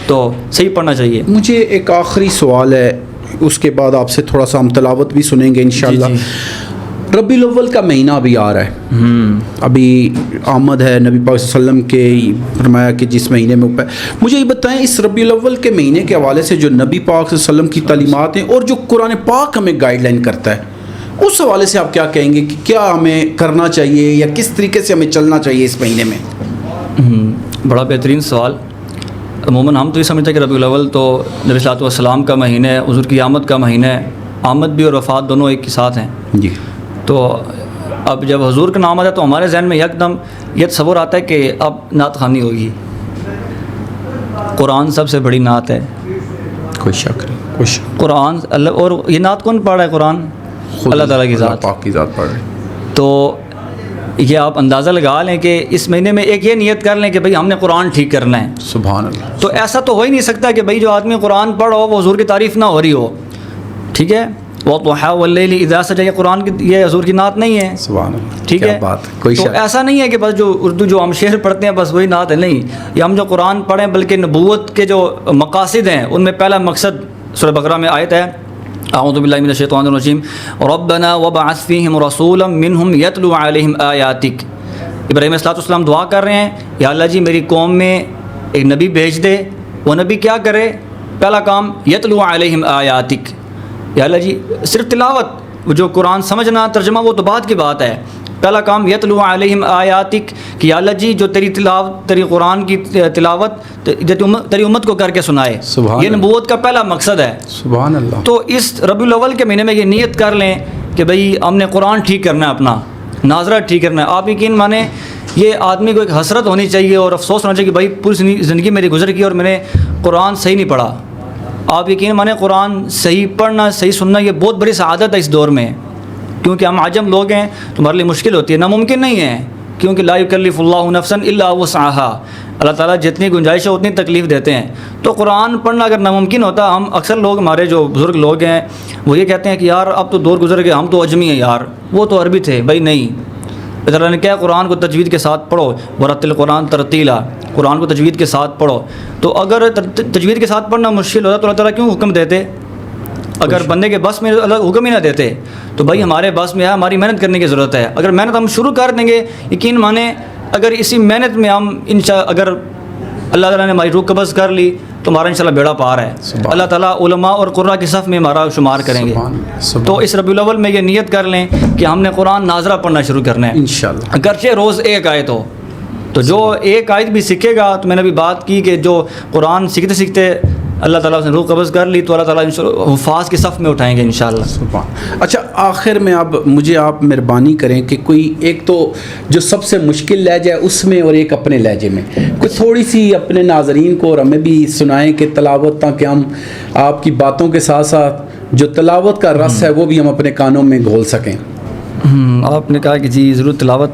تو صحیح پڑھنا چاہیے. مجھے ایک آخری سوال ہے، اس کے بعد آپ سے تھوڑا سا ہم تلاوت بھی سنیں گے انشاءاللہ. ربیع الاول کا مہینہ ابھی آ رہا ہے، ابھی آمد ہے نبی پاک صلی اللہ علیہ وسلم کے، فرمایا کہ جس مہینے میں مجھے یہ بتائیں اس ربیع الاول کے مہینے کے حوالے سے جو نبی پاک صلی اللہ علیہ وسلم کی تعلیمات ہیں اور جو قرآن پاک ہمیں گائیڈ لائن کرتا ہے، اس حوالے سے آپ کیا کہیں گے کہ کیا ہمیں کرنا چاہیے یا کس طریقے سے ہمیں چلنا چاہیے اس مہینے میں؟ بڑا بہترین سوال. عموماً ہم تو یہ سمجھتے ہیں کہ ربیع الاول تو نبی صلی اللہ علیہ وسلم کا مہینہ ہے، حضور کی آمد کا مہینہ ہے. آمد بھی اور وفات دونوں ایک کے ساتھ ہیں. جی. تو اب جب حضور کا نام آتا ہے تو ہمارے ذہن میں یک دم یہ تصور آتا ہے کہ اب نعت خوانی ہوگی. قرآن سب سے بڑی نعت ہے، کوئی شک نہیں، کوئی شک. قرآن اللہ، اور یہ نعت کون پڑھ رہا ہے؟ قرآن اللہ تعالیٰ کی ذات، اللہ پاک کی ذات پڑھ رہے. تو یہ آپ اندازہ لگا لیں کہ اس مہینے میں ایک یہ نیت کر لیں کہ بھئی ہم نے قرآن ٹھیک کرنا ہے. سبحان اللہ. تو ایسا تو ہو ہی نہیں سکتا کہ بھئی جو آدمی قرآن پڑھ ہو وہ حضور کی تعریف نہ ہو رہی ہو. ٹھیک ہے، وَالضُّحَىٰ وَاللَّيْلِ إِذَا سَجَىٰ، یہ قرآن کی، یہ حضور کی نعت نہیں ہے. سبحان اللہ. ٹھیک ہے، کوئی تو ایسا نہیں ہے کہ بس جو اردو جو ہم شعر پڑھتے ہیں بس وہی نعت ہے، نہیں. یہ ہم جو قرآن پڑھیں بلکہ نبوت کے جو مقاصد ہیں ان میں پہلا مقصد سورہ بقرہ میں آیت ہے اعوذ باللہ من الشیطان الرجیم ربنا وابعث فیہم رسولا منہم یتلو علیہم آیاتک. ابراہیم علیہ السلام دعا کر رہے ہیں، یا اللہ جی میری قوم میں ایک نبی بھیج دے. وہ نبی کیا کرے؟ پہلا کام یتلو علیہم آیاتک، یا اللہ جی صرف تلاوت، جو قرآن سمجھنا ترجمہ وہ تو بعد کی بات ہے. پہلا کام یتلو علیہم آیاتک، کہ یا اللہ جی جو تیری تلاوت، تیری قرآن کی تلاوت تیری امت کو کر کے سنائے. یہ نبوت کا پہلا مقصد ہے. سبحان اللہ. تو اس ربیع الاول کے مہینے میں یہ نیت کر لیں کہ بھئی ہم نے قرآن ٹھیک کرنا ہے، اپنا ناظرہ ٹھیک کرنا ہے. آپ یقین مانیں یہ آدمی کو ایک حسرت ہونی چاہیے اور افسوس ہونا چاہیے کہ بھائی پوری زندگی میری گزر گئی اور میں نے قرآن صحیح نہیں پڑھا. آپ یقین مانیں قرآن صحیح پڑھنا، صحیح سننا یہ بہت بڑی سعادت ہے اس دور میں. کیونکہ ہم عجم لوگ ہیں، تمہارے لیے مشکل ہوتی ہے، ناممکن نہیں ہے. کیونکہ لا یکلف اللہ نفسا الا وسعها، اللہ تعالیٰ جتنی گنجائش ہے اتنی تکلیف دیتے ہیں. تو قرآن پڑھنا اگر ناممکن ہوتا، ہم اکثر لوگ، ہمارے جو بزرگ لوگ ہیں وہ یہ کہتے ہیں کہ یار اب تو دور گزر گئے، ہم تو اجمی ہیں یار، وہ تو عربی تھے. بھائی نہیں، اللہ نے کیا قرآن کو تجوید کے ساتھ پڑھو، ورتل قرآن ترتیلا، قرآن کو تجوید کے ساتھ پڑھو. تو اگر تجوید کے ساتھ پڑھنا مشکل ہوتا تو اللہ تعالیٰ کیوں حکم دیتے؟ اگر بندے کے بس میں اللہ حکم ہی نہ دیتے تو بھائی ہمارے بس میں ہے، ہماری محنت کرنے کی ضرورت ہے. اگر محنت ہم شروع کر دیں گے، یقین مانیں اگر اسی محنت میں ہم اگر اللہ تعالیٰ نے ہماری روح قبض کر لی تو ہمارا انشاءاللہ بیڑا پار ہے. اللہ تعالیٰ علماء اور قراء کی صف میں ہمارا شمار کریں گے. تو اس ربیع الاول میں یہ نیت کر لیں کہ ہم نے قرآن ناظرہ پڑھنا شروع کرنا ہے انشاءاللہ. اگرچہ روز ایک آیت ہو، تو جو ایک آیت بھی سیکھے گا، تو میں نے ابھی بات کی کہ جو قرآن سیکھتے سیکھتے اللہ تعالیٰ نے روح قبض کر لی تو اللہ تعالیٰ حفاظ کی صف میں اٹھائیں گے انشاءاللہ. اچھا آخر میں اب مجھے آپ مہربانی کریں کہ کوئی ایک تو جو سب سے مشکل لہجہ ہے اس میں اور ایک اپنے لہجے میں کوئی تھوڑی سی اپنے ناظرین کو اور ہمیں بھی سنائیں کہ تلاوت، تاکہ ہم آپ کی باتوں کے ساتھ ساتھ جو تلاوت کا رس ہے وہ بھی ہم اپنے کانوں میں گھول سکیں. آپ نے کہا کہ جی ضرور تلاوت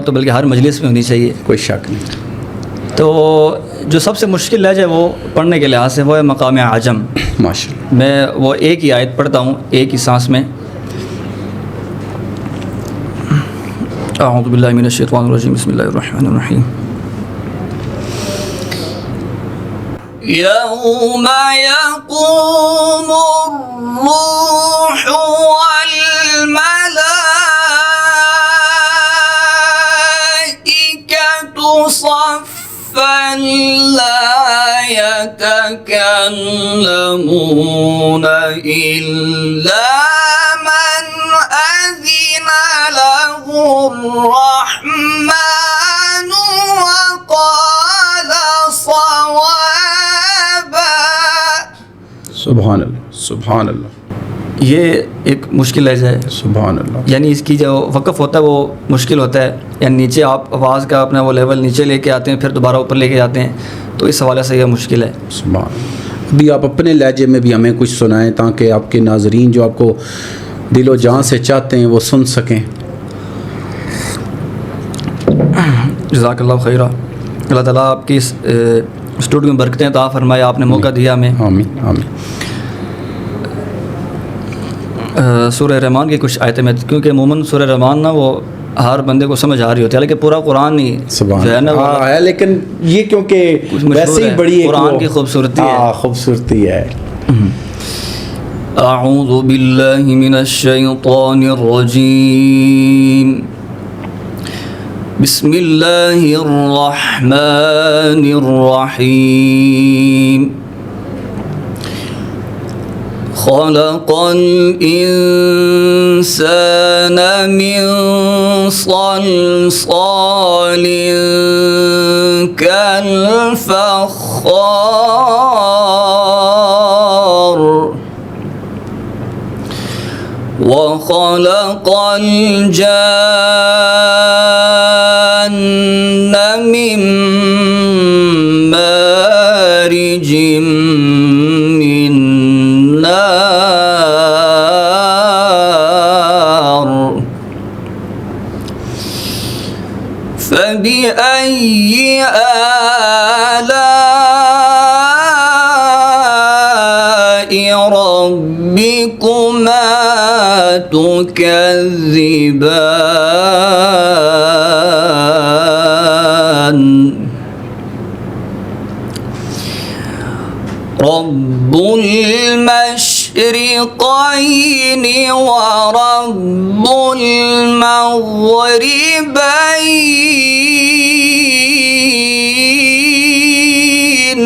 تو بلکہ ہر مجلس میں ہونی چاہیے، کوئی شک نہیں. تو جو سب سے مشکل لہجہ ہے وہ پڑھنے کے لحاظ سے وہ ہے مقام عجم. ماشاءاللہ. میں وہ ایک ہی آیت پڑھتا ہوں ایک ہی سانس میں. اعوذ باللہ من الشیطان الرجیم بسم اللہ الرحمن الرحیم. يوم يقوم الروح والملائكة صفا لا يتكلمون إلا من أذن له الرحمن وقال صوابا. سبحان اللہ، سبحان اللہ. یہ ایک مشکل لہجہ ہے. سبحان اللہ. یعنی اس کی جو وقف ہوتا ہے وہ مشکل ہوتا ہے. یعنی نیچے آپ آواز کا اپنا وہ لیول نیچے لے کے آتے ہیں پھر دوبارہ اوپر لے کے جاتے ہیں, تو اس حوالے سے یہ مشکل ہے. سبحان. ابھی آپ اپنے لہجے میں بھی ہمیں کچھ سنائیں تاکہ آپ کے ناظرین جو آپ کو دل و جان سے چاہتے ہیں وہ سن سکیں. جزاک اللہ خیرہ. اللہ تعالیٰ آپ کی اس اسٹوڈیو میں برکتیں عطا فرمائے. آپ نے موقع دیا ہمیں. آمین آمین. سورہ رحمان کی کچھ آیتیں میں, کیونکہ عموماً سورہ رحمان نا وہ ہر بندے کو سمجھ آ رہی ہوتی ہے, لیکن پورا قرآن ہی جو ہے نا ہے, لیکن یہ کیونکہ ویسے ہی بڑی قرآن کی خوبصورتی ہے. خوبصورتی ہے. اعوذ باللہ من الشیطان الرجیم. بسم اللہ الرحمن الرحیم. خلق الإنسان من صلصال كالفخار وخلق الجان من مارج من نار فبأي آلاء ربكما تكذبان رب المشرقين ورب المغربين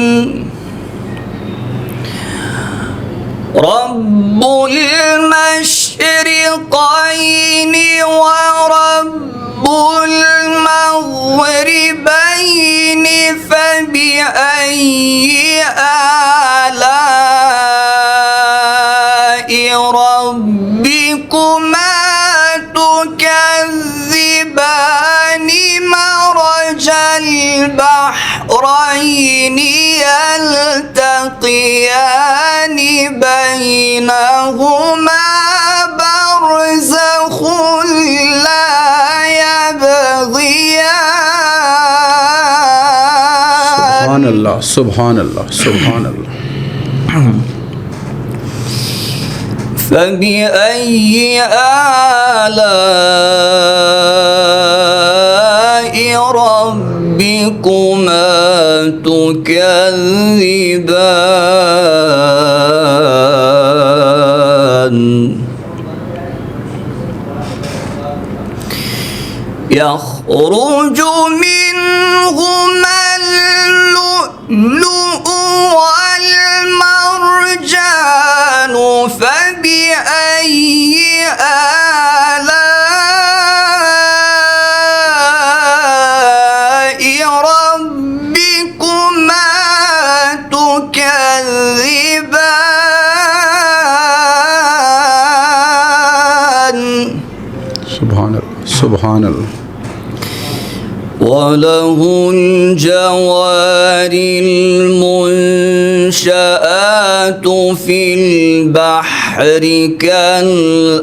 رب المشرقين ورب المغربين فبأي آلاء ربكما تكذبان مرج البحرين يلتقيان بينهما برزخ لا يبغيان. سبحان اللہ سبحان اللہ سبحان اللہ. فبأي آلاء ربكما تكذبان يخرج منهما اللؤلؤ والمرجان فبأي آلاء ربكما تكذبان. سبحان اللہ سبحان اللہ. وله الجوار المنشآت في البحر كالأعلام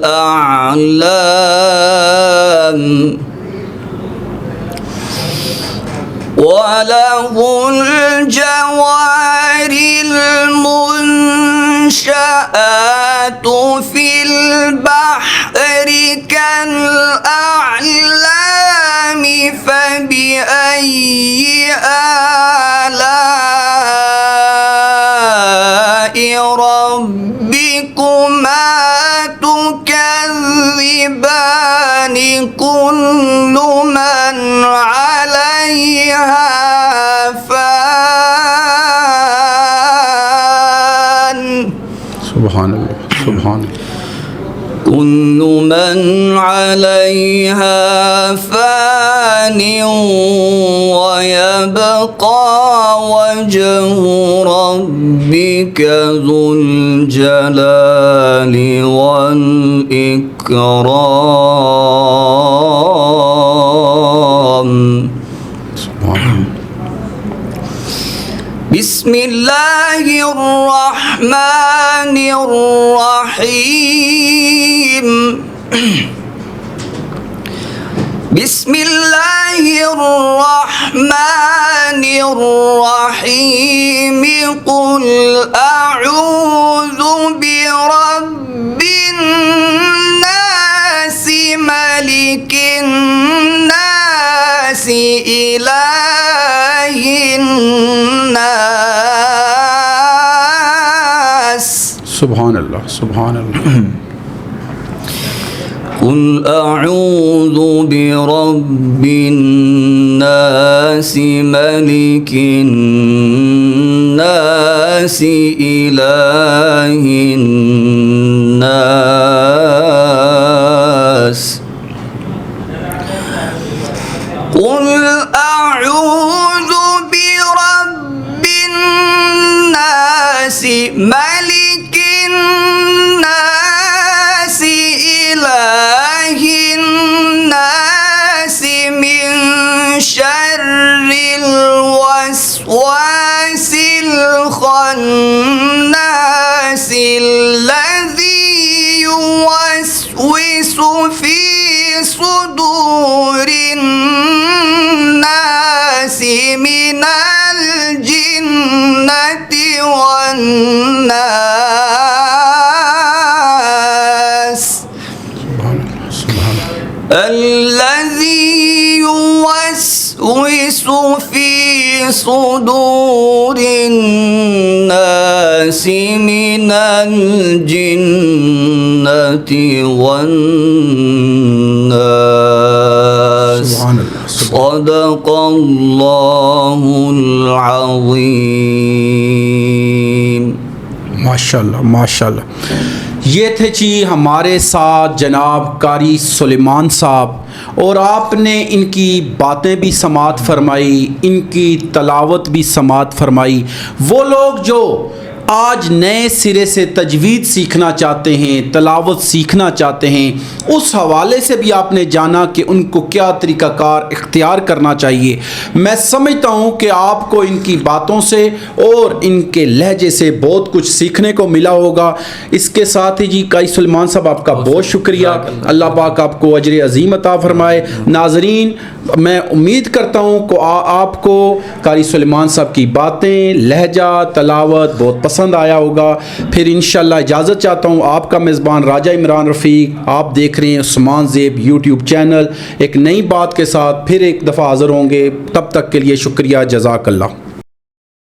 وله الجوار المنشآت في البحر كالأعلام فبأي آلاء ربكما تكذبان كل من عليها فان. سبحان اللہ سبحان اللہ. كل من عليها فان ويبقى وجه ربك ذو الجلال والإكرام. بسم الله الرحمن الرحيم. بسم الله الرحمن الرحيم. قل أعوذ برب الناس ملك الناس إله الناس. سبحان اللہ سبحان اللہ. قل أعوذ برب الناس ملك الناس إله الناس. قل أعوذ برب الناس ملك الناس إله الناس من شر الوسواس الخناس الذي يوسوس في صدور الناس من الجنة والناس. الذي يوسوس في صدور الناس من الجنة والناس. صدق الله العظيم. ماشاءاللہ ماشاءاللہ. یہ تھے جی ہمارے ساتھ جناب قاری سلیمان صاحب، اور آپ نے ان کی باتیں بھی سماعت فرمائی، ان کی تلاوت بھی سماعت فرمائی. وہ لوگ جو آج نئے سرے سے تجوید سیکھنا چاہتے ہیں، تلاوت سیکھنا چاہتے ہیں، اس حوالے سے بھی آپ نے جانا کہ ان کو کیا طریقہ کار اختیار کرنا چاہیے. میں سمجھتا ہوں کہ آپ کو ان کی باتوں سے اور ان کے لہجے سے بہت کچھ سیکھنے کو ملا ہوگا. اس کے ساتھ ہی جی قاری سلیمان صاحب آپ کا بہت شکریہ. اللہ پاک آپ کو اجر عظیم عطا فرمائے. ناظرین، میں امید کرتا ہوں کہ آپ کو قاری سلیمان صاحب کی باتیں، لہجہ، تلاوت بہت پسند آیا ہوگا. پھر انشاءاللہ اجازت چاہتا ہوں. آپ کا میزبان راجہ عمران رفیق، آپ دیکھ رہے ہیں عثمان زیب یوٹیوب چینل. ایک نئی بات کے ساتھ پھر ایک دفعہ حاضر ہوں گے. تب تک کے لیے شکریہ. جزاک اللہ.